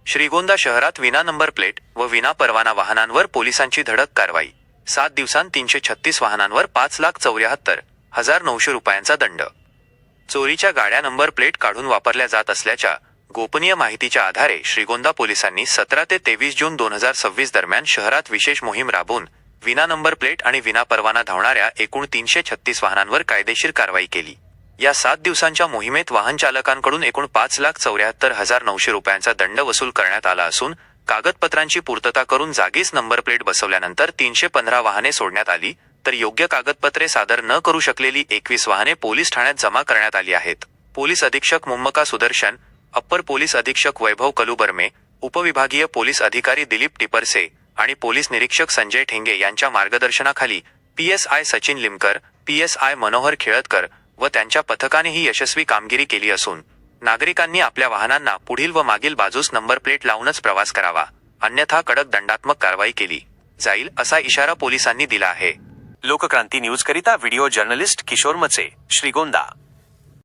श्रीगोंदा शहरात विना number plate व विना परवाना वाहनांवर पोलिसांची धडक कारवाई. 7 दिवसांत 336 वाहनांवर 5,74,900 रुपयांचा दंड. चोरीच्या गाड्या नंबर प्लेट काढून वापरल्या जात असल्याच्या गोपनीय माहितीच्या आधारे श्रीगोंदा पोलिसांनी 17 ते 23 जून 2026 दरम्यान शहरात विशेष मोहीम राबवून विना नंबर प्लेट आणि विना परवाना धावणाऱ्या एकूण 336 वाहनांवर कायदेशीर कारवाई केली. या 7 दिवसांच्या मोहिमेत वाहन चालकांकडून एकूण 5,74,900 रुपयांचा दंड वसूल करण्यात आला असून कागदपत्रांची पूर्तता करून जागीच नंबर प्लेट बसवल्यानंतर 315 वाहने सोडण्यात आली, तर योग्य कागदपत्रे सादर न करू शकलेली 21 वाहने पोलीस ठाण्यात जमा करण्यात आली आहेत. पोलीस अधीक्षक मुम्मका सुदर्शन, अप्पर पोलीस अधीक्षक वैभव कलुबर्मे, उपविभागीय पोलीस अधिकारी दिलीप टिपरसे आणि पोलीस निरीक्षक संजय ठेंगे यांच्या मार्गदर्शनाखाली PSI सचिन लिमकर, PSI मनोहर खिळतकर व त्यांच्या पथकाने ही यशस्वी कामगिरी केली असून नागरिकांनी आपल्या वाहनांना पुढील व मागील बाजूस नंबर प्लेट लावूनच प्रवास करावा, अन्यथा कडक दंडात्मक कारवाई केली जाईल असा इशारा पोलिसांनी दिला आहे. लोकक्रांती न्यूज करिता व्हिडिओ जर्नलिस्ट किशोर मचे, श्रीगोंदा.